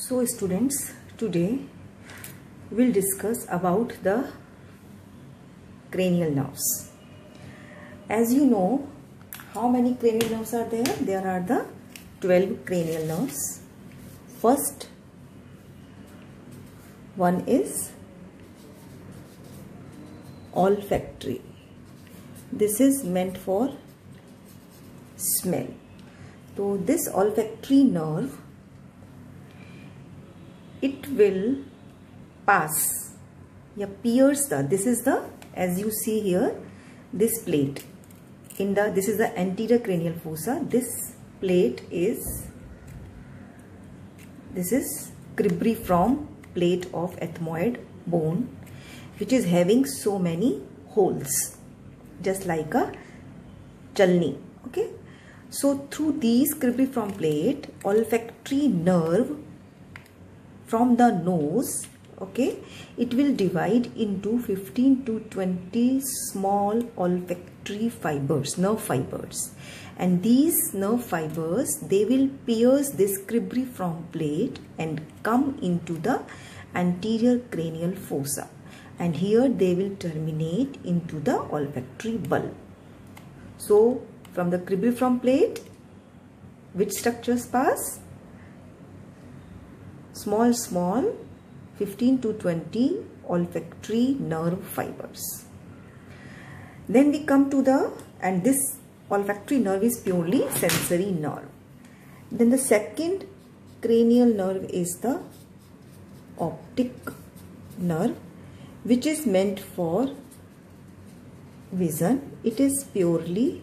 So students, today we'll discuss about the cranial nerves. As you know, how many cranial nerves are there? There are the 12 cranial nerves. First one is olfactory. This is meant for smell. So this olfactory nerve, it will pass या pierce the, this is the, as you see here, this plate in the, this is the anterior cranial fossa. This plate is, this is cribriform plate of ethmoid bone, which is having so many holes, just like a chalni. Okay, so through these cribriform plate, olfactory nerve from the nose, okay, it will divide into 15 to 20 small olfactory fibers, nerve fibers, and these nerve fibers, they will pierce this cribriform plate and come into the anterior cranial fossa, and here they will terminate into the olfactory bulb. So from the cribriform plate, which structures pass? Small 15 to 20 olfactory nerve fibers. Then we come to the, and this olfactory nerve is purely sensory nerve. Then the second cranial nerve is the optic nerve, which is meant for vision. It is purely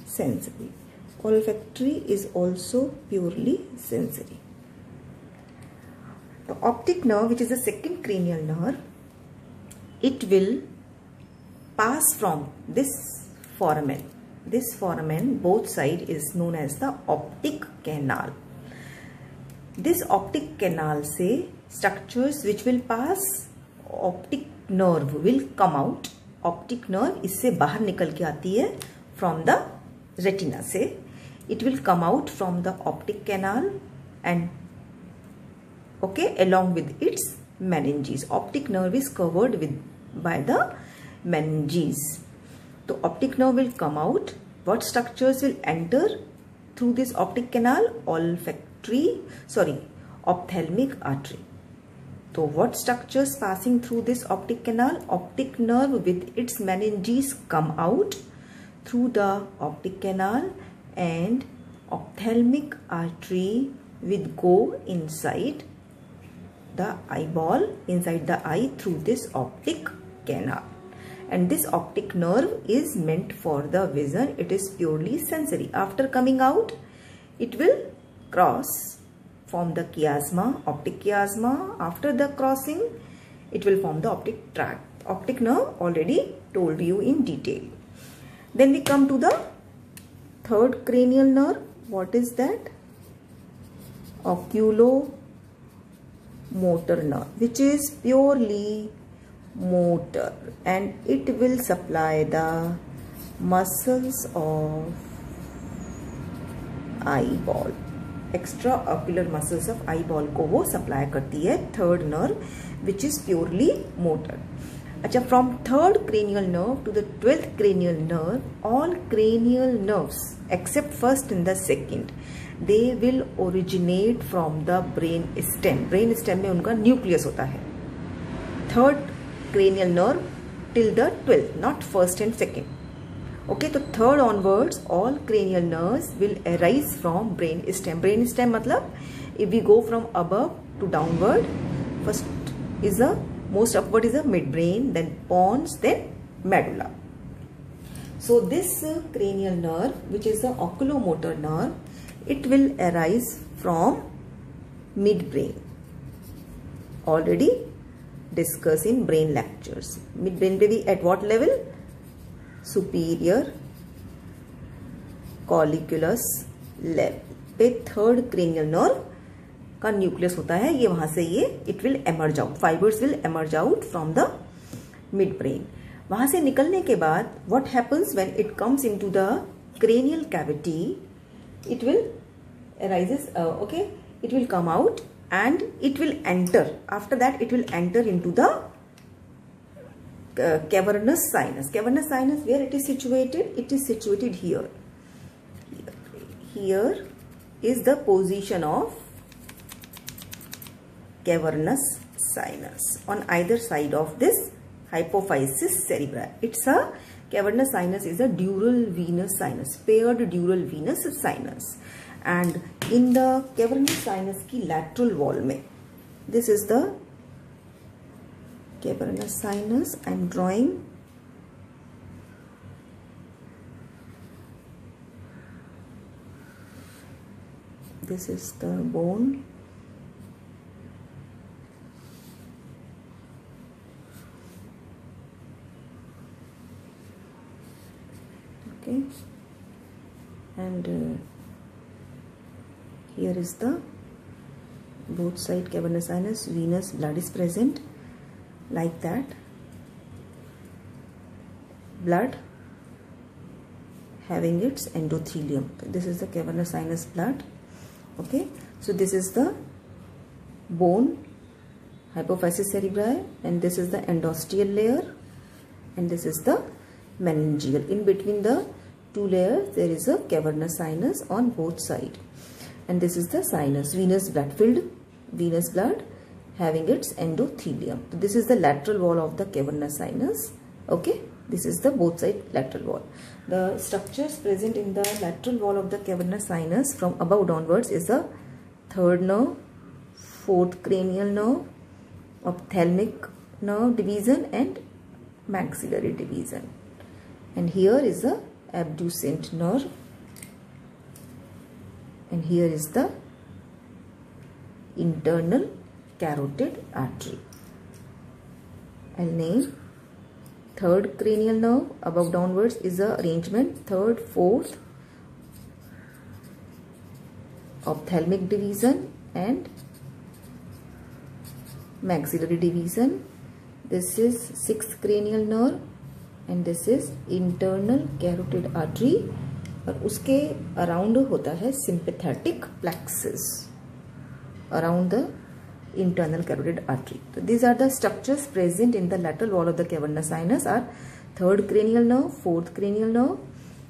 sensory. Olfactory is also purely sensory. The optic nerve, which is the second cranial nerve, it will pass from this foramen. This foramen, both sides, is known as the optic canal. This optic canal से structures which will pass, optic nerve will come out. Optic nerve इससे बाहर निकल के आती है from the retina से. It will come out from the optic canal and okay, along with its meninges. Optic nerve is covered with by the meninges. The optic nerve will come out. What structures will enter through this optic canal? Ophthalmic artery. So what structures passing through this optic canal? Optic nerve with its meninges come out through the optic canal, and ophthalmic artery will go inside the eyeball, inside the eye, through this optic canal. And this optic nerve is meant for the vision. It is purely sensory. After coming out, it will cross, form the chiasma, optic chiasma. After the crossing, it will form the optic tract. Optic nerve already told you in detail. Then we come to the third cranial nerve. What is that? Oculomotor nerve, which is purely motor, and it will supply the muscles of eyeball. Extraocular muscles of eyeball को वो supply करती है third nerve, which is purely motor. अच्छा, from third cranial nerve to the 12th cranial nerve, all cranial nerves except first and the second, they will originate from the brain stem. Brain stem में उनका nucleus होता है. Third cranial nerve till the 12th, not first and second. Okay, so third onwards, all cranial nerves will arise from brain stem. Brain stem मतलब if we go from above to downward, first is the most upward is the midbrain, then pons, then medulla. So this cranial nerve, which is the oculomotor nerve, it will arise from midbrain. Already discussed in brain lectures. Midbrain be at what level? Superior colliculus level पे third cranial nerve का nucleus होता है. ये वहां से ये it will emerge out. Fibers will emerge out from the midbrain. वहां से निकलने के बाद what happens when it comes into the cranial cavity? It will arises okay, it will come out and it will enter. After that, it will enter into the cavernous sinus. Cavernous sinus, where it is situated? It is situated here. Here is the position of cavernous sinus on either side of this hypophysis cerebri. It's a cavernous sinus is a dural venous sinus, paired dural venous sinus. And in the cavernous sinus की lateral wall में, this is the cavernous sinus. I am drawing. This is the bone. Okay, and here is the both side cavernous sinus. Venous blood is present like that. Blood having its endothelium. This is the cavernous sinus blood. Okay, so this is the bone, hypophysis cerebri, and this is the endosteal layer, and this is the meningeal. In between the two layers there is a cavernous sinus on both sides, and this is the sinus, venous blood filled venous blood having its endothelium. So this is the lateral wall of the cavernous sinus. Okay, this is the both side lateral wall. The structures present in the lateral wall of the cavernous sinus from above downwards is the third nerve, fourth cranial nerve, ophthalmic nerve division, and maxillary division. And here is the abducent nerve, and here is the internal carotid artery. I'll name third cranial nerve. Above downwards is the arrangement third, fourth, ophthalmic division and maxillary division. This is sixth cranial nerve, and this is internal carotid artery, और उसके around होता है sympathetic plexus around the internal carotid artery. So these are the structures present in the lateral wall of the cavernous sinus are third cranial nerve, fourth cranial nerve,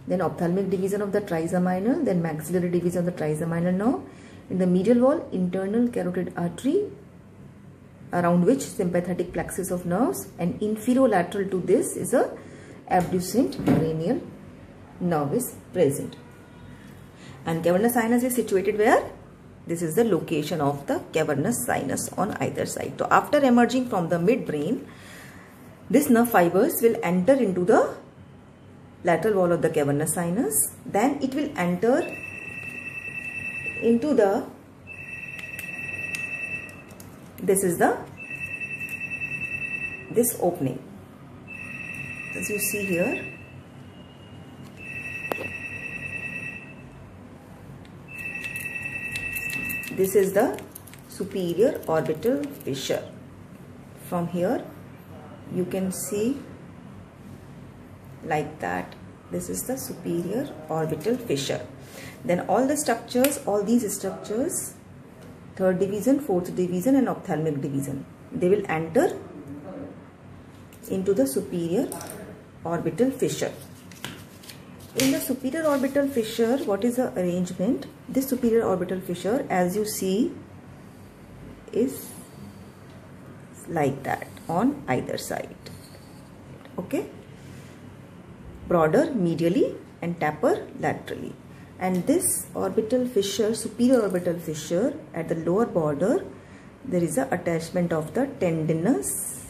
then ophthalmic division of the trigeminal, then maxillary division of the trigeminal nerve. In the medial wall, internal carotid artery around which sympathetic plexus of nerves, and inferolateral to this is a abducent cranial nerve is present. And cavernous sinus is situated where? This is the location of the cavernous sinus on either side. So after emerging from the midbrain, this nerve fibers will enter into the lateral wall of the cavernous sinus. Then it will enter into the, this opening. As you see here, this is the superior orbital fissure. From here you can see like that. This is the superior orbital fissure. Then all the structures, all these structures, third division, fourth division and ophthalmic division, they will enter into the superior orbital fissure. In the superior orbital fissure, what is the arrangement? This superior orbital fissure, as you see, is like that on either side. Okay, broader medially and taper laterally. And this orbital fissure, superior orbital fissure, at the lower border there is a attachment of the tendinous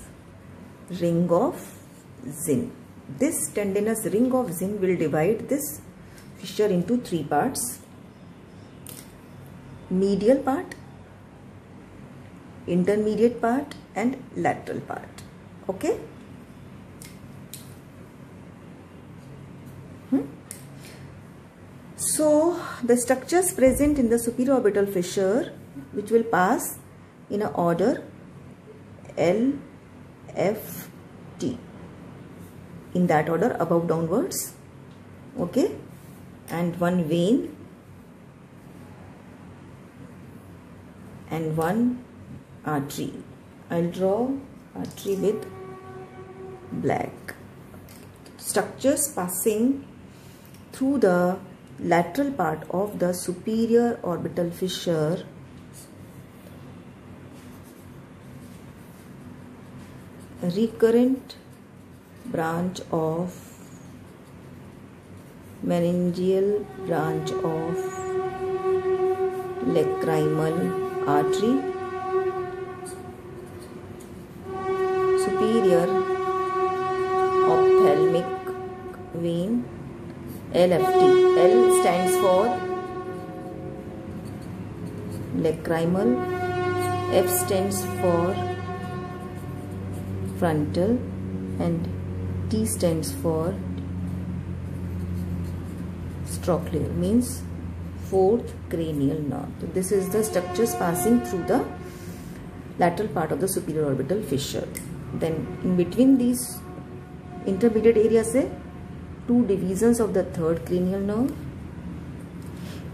ring of Zinn. This tendinous ring of Zinn will divide this fissure into three parts: medial part, intermediate part and lateral part. Okay. So the structures present in the superior orbital fissure, which will pass in an order L, F, T, in that order above downwards. Okay, and one vein and one artery. I'll draw artery with black. Structures passing through the lateral part of the superior orbital fissure a recurrent branch of meningeal branch of lacrimal artery, superior ophthalmic vein, LFT. L stands for lacrimal, F stands for frontal, and T stands for trochlear, means fourth cranial nerve. So this is the structures passing through the lateral part of the superior orbital fissure. Then in between these intermediate areas से two divisions of the third cranial nerve.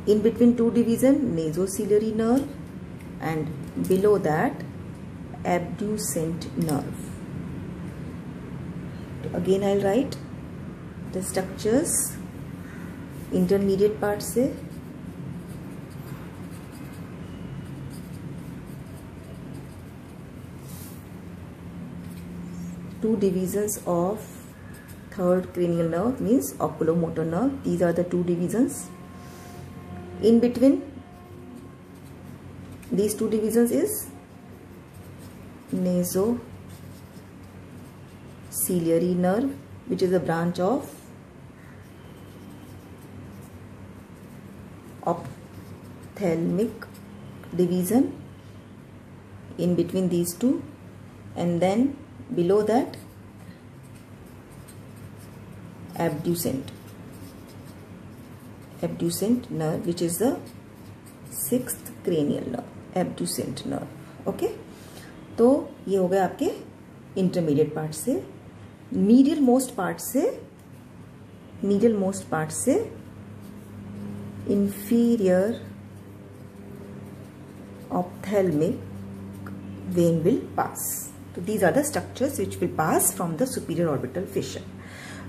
In between two division nasociliary nerve, and below that abducent nerve. Again I'll write the structures intermediate part से two divisions of third cranial nerve, means oculomotor nerve. These are the two divisions. In between these two divisions is nasociliary nerve, which is a branch of ophthalmic division. In between these two, and then below that abducent nerve, which is the sixth cranial nerve, abducent nerve. Okay, तो ये हो गया आपके intermediate part से. Medial most part से inferior ophthalmic vein will pass. So these are the structures which will pass from the superior orbital fissure.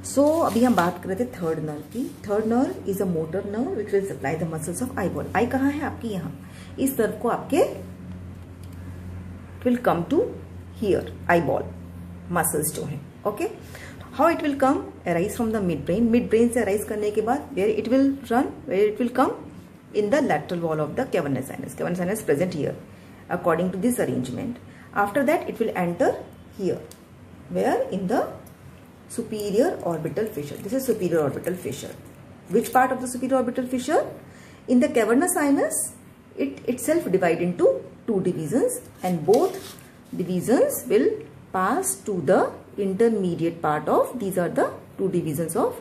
So अभी हम बात कर रहे थे थर्ड नर्व की. Third nerve is a motor nerve which will supply the muscles of eyeball. Eye कहाँ है आपकी? यहाँ. इस नर्व को आपके will come to here eyeball muscles जो है. Okay, how it will come? Arise from the mid brain. Midbrain से अराइज करने के बाद where it will run, where it will come in the lateral wall of the cavernous sinus. Cavernous sinus present here according to this arrangement. After that it will enter here, where in the superior orbital fissure. This is superior orbital fissure. Which part of the superior orbital fissure? In the cavernous sinus, it itself divide into two divisions, and both divisions will pass to the intermediate part of, these are the two divisions of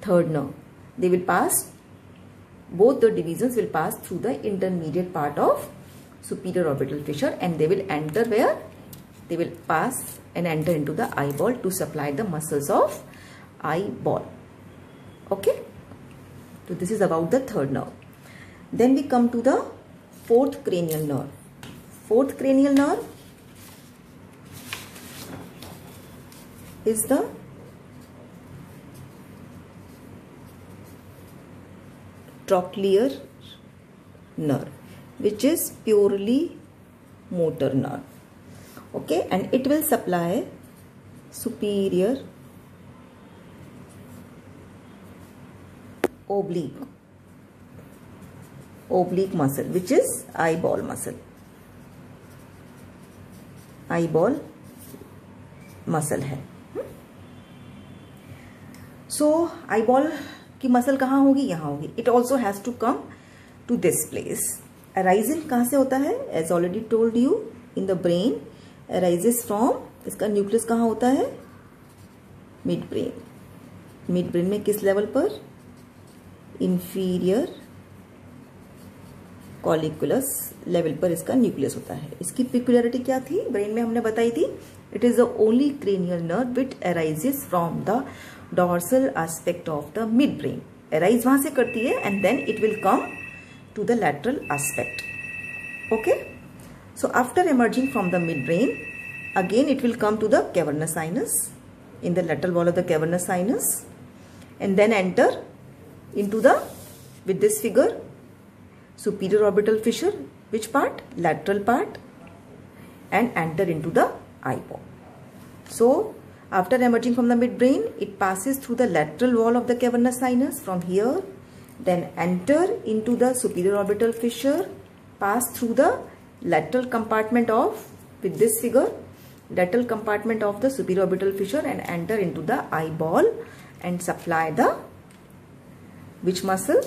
third nerve. They will pass, both the divisions will pass through the intermediate part of superior orbital fissure, and they will enter where? They will pass and enter into the eyeball to supply the muscles of eyeball. Okay, so this is about the third nerve. Then we come to the fourth cranial nerve. Fourth cranial nerve is the trochlear nerve, which is purely motor nerve. Okay, and it will supply superior oblique muscle, which is eyeball muscle. Eyeball muscle है. So eyeball की muscle कहाँ होगी? यहाँ होगी. It also has to come to this place. Arising कहाँ से होता है? As already told you, in the brain. Arises from, इसका न्यूक्लियस कहाँ होता है? Mid brain. मिड ब्रेन में किस लेवल पर? इंफीरियर कॉलिकुलस लेवल पर इसका न्यूक्लियस होता है. इसकी पिक्युलरिटी क्या थी? ब्रेन में हमने बताई थी. It is the only cranial nerve which arises from the dorsal aspect of the mid brain. Arise वहां से करती है, and then it will come to the lateral aspect. Okay, So after emerging from the midbrain, again it will come to the cavernous sinus, in the lateral wall of the cavernous sinus, and then enter into the, with this figure, superior orbital fissure. Which part? Lateral part, and enter into the eyeball. So after emerging from the midbrain, it passes through the lateral wall of the cavernous sinus from here, then enter into the superior orbital fissure, pass through the lateral compartment of, with this figure, lateral compartment of the superior orbital fissure, and enter into the eyeball and supply the, which muscle?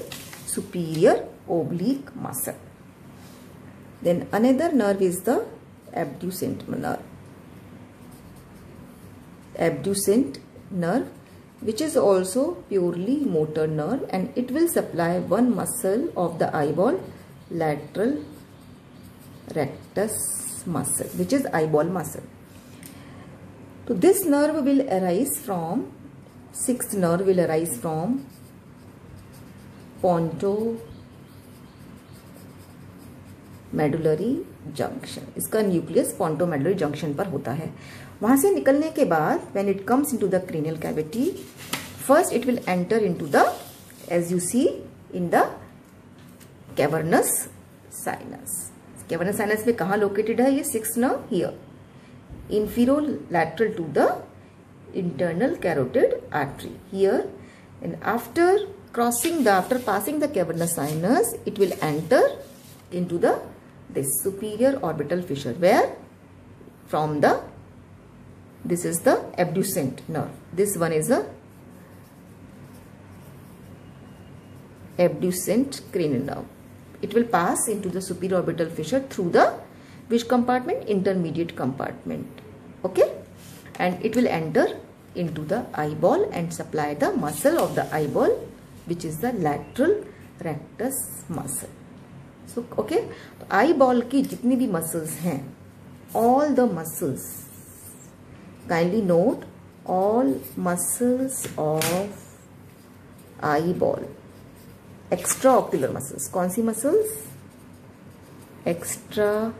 Superior oblique muscle. Then another nerve is the abducent nerve. Abducent nerve, which is also purely motor nerve, and it will supply one muscle of the eyeball, lateral rectus muscle, which is eyeball muscle. So this nerve will arise from, sixth nerve will arise from pontomedullary junction. इसका nucleus pontomedullary junction पर होता है. वहां से निकलने के बाद, when it comes into the cranial cavity, first it will enter into the, as you see in the cavernous sinus. Cavernous sinus में कहाँ located है ये sixth nerve? Here, inferolateral to the internal carotid artery here, and after crossing the, after passing the cavernous sinus, it will enter into the, this superior orbital fissure, where from the, this is the abducent nerve, this one is a abducent cranial nerve. It will pass into the superior orbital fissure through the, which compartment? Intermediate compartment. Okay, and it will enter into the eyeball and supply the muscle of the eyeball, which is the lateral rectus muscle. So okay, तो eyeball की जितनी भी muscles हैं, all the muscles, kindly note, all muscles of eyeball, extraocular muscles. कौन सी muscles? Extraocular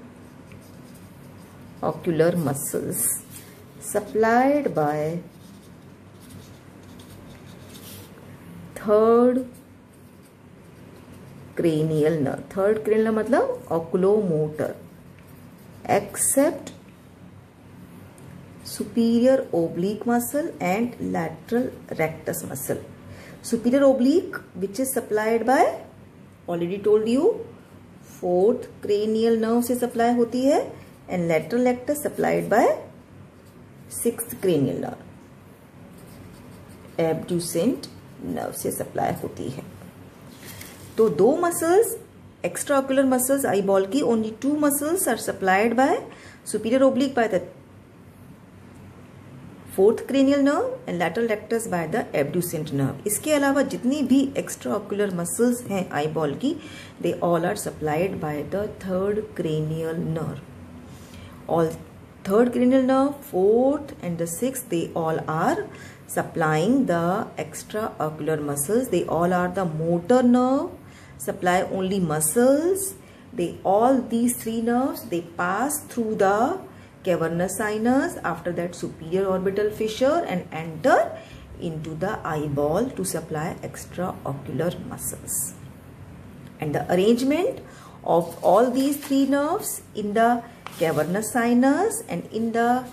muscles supplied by third cranial nerve. Third cranial nerve मतलब oculomotor, except superior oblique muscle and lateral rectus muscle. Superior oblique, which is supplied by, already told you, fourth cranial nerve से supply होती है, and lateral rectus supplied by sixth cranial nerve, abducent nerve से supply होती है. तो दो muscles, extraocular muscles eyeball की, only two muscles are supplied by superior oblique by the fourth cranial nerve and lateral rectus by the abducent nerve. इसके अलावा जितनी भी extraocular muscles हैं eyeball की, they all are supplied by the third cranial nerve. All third cranial nerve, fourth and the sixth, they all are supplying the extraocular muscles. They all are the motor nerve, supply only muscles. They all, these three nerves, they pass through the cavernous sinus, after that superior orbital fissure, and enter into the eyeball to supply extraocular muscles. And the arrangement of all these three nerves in the cavernous sinus and in the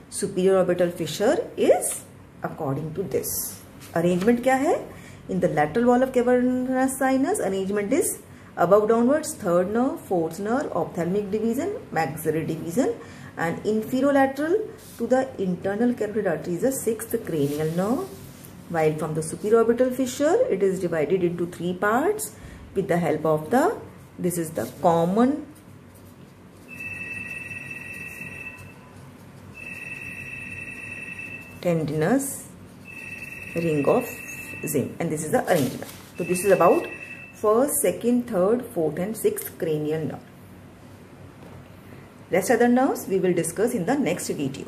superior orbital fissure is according to this. Arrangement क्या है? In the lateral wall of cavernous sinus, arrangement is above downwards, third nerve, fourth nerve, ophthalmic division, maxillary division, and inferolateral to the internal carotid artery is the sixth cranial nerve, while from the superior orbital fissure it is divided into three parts with the help of the, this is the common tendinous ring of Zinn, and this is the arrangement. So this is about first, second, third, fourth and sixth cranial nerve. Rest other nerves we will discuss in the next video.